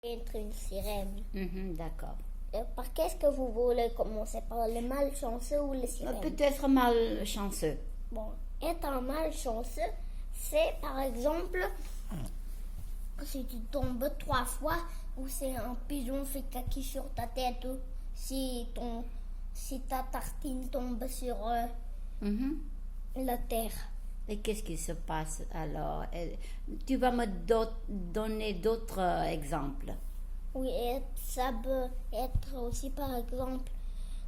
Être une sirène. D'accord. Par qu'est-ce que vous voulez commencer? Par les malchanceux ou les sirènes? Peut-être malchanceux. Bon, être un malchanceux, c'est par exemple si tu tombes 3 fois ou c'est un pigeon fait caca sur ta tête ou si ta tartine tombe sur Mhm. la terre. Et qu'est-ce qui se passe alors? Tu vas me donner d'autres exemples. Oui, et ça peut être aussi par exemple,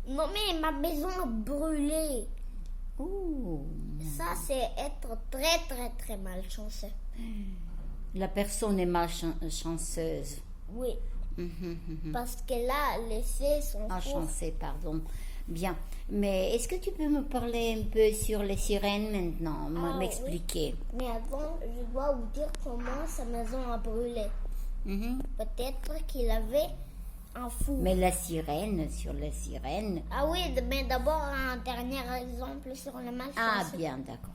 non mais ma maison a brûlé. Ouh, Ça c'est être très très très malchanceux. la personne est malchanceuse. Oui, parce que là les faits sont faux. Malchancée, pardon. Bien. Mais est-ce que tu peux me parler un peu sur les sirènes maintenant, Ah, m'expliquer? oui. Mais avant, je dois vous dire comment sa maison a brûlé. Mhm. Peut-être qu'il avait un four. Mais la sirène, sur les sirènes. Ah oui, mais d'abord un dernier exemple sur le malchanceux. Ah, bien, d'accord.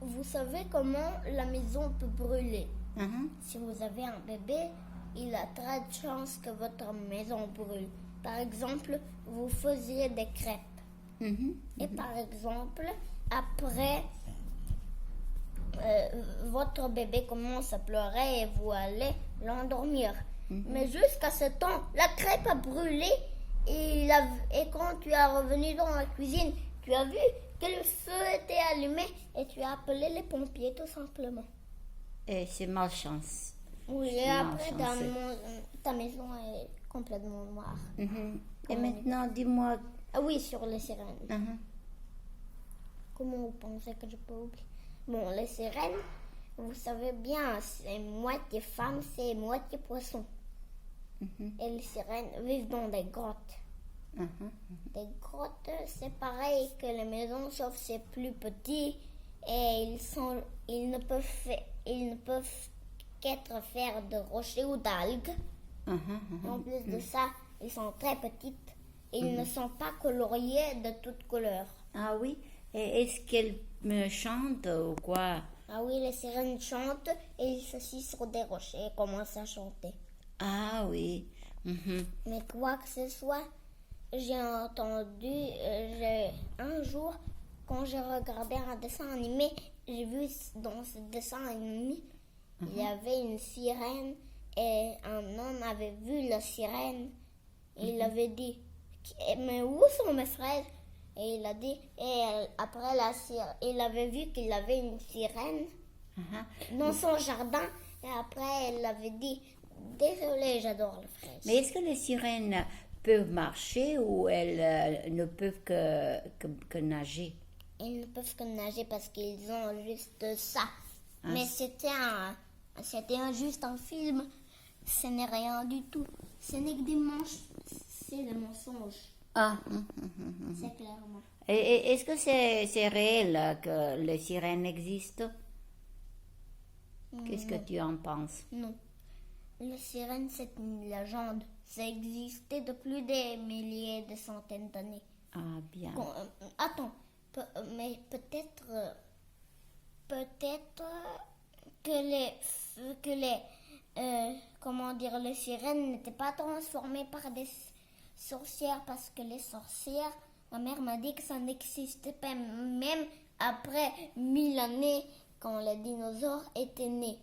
Vous savez comment la maison peut brûler? Mhm. Si vous avez un bébé, il a très de chances que votre maison brûle. Par exemple, vous faisiez des crêpes. Mhm. Et par exemple, après, votre bébé commence à pleurer et vous allez l'endormir. Mais jusqu'à ce temps, la crêpe a brûlé et quand tu es revenu dans la cuisine, tu as vu que le feu était allumé et tu as appelé les pompiers tout simplement. Et c'est malchance. Oui, et C'est après malchanceux. ta maison est complètement noire. Mhm. Et maintenant, dis-moi. Ah oui, sur les sirènes. Mhm. Comment vous pensez que je peux oublier? Bon, les sirènes, vous savez bien, c'est moitié femme, c'est moitié poisson. Et les sirènes vivent dans des grottes. Mhm. Des grottes, c'est pareil que les maisons, sauf c'est plus petit et ils ne peuvent qu'être faits de rochers ou d'algues. Mhm. En plus de ça, ils sont très petites et ils ne sont pas coloriés de toutes couleurs. Ah oui? Et est-ce qu'elle me chante ou quoi? Ah oui, les sirènes chantent et ils s'assient sur des rochers et commencent à chanter. Ah oui. Mhm. Mais quoi que ce soit, j'ai entendu, un jour, quand j'ai regardé un dessin animé, j'ai vu dans ce dessin animé, il y avait une sirène et un homme avait vu la sirène et il avait dit, mais où sont mes frères? Et il a dit, après il avait vu qu'il avait une sirène dans son jardin et après elle avait dit, désolé, j'adore les fraises. Mais est-ce que les sirènes peuvent marcher ou elles ne peuvent que nager? Ils ne peuvent que nager parce qu'ils ont juste ça. Mais c'était juste un film. Ce n'est rien du tout. Ce n'est que c'est des mensonges. Ah. C'est clairement. Et est-ce que c'est réel que les sirènes existent? Qu'est-ce que tu en penses? Non. La sirène, c'est une légende. Ça existait depuis des milliers, des centaines d'années. Ah, bien. Attends, mais peut-être que les sirènes n'étaient pas transformées par des sorcières parce que les sorcières, ma mère m'a dit que ça n'existait pas même après 1000 années quand les dinosaures étaient nés.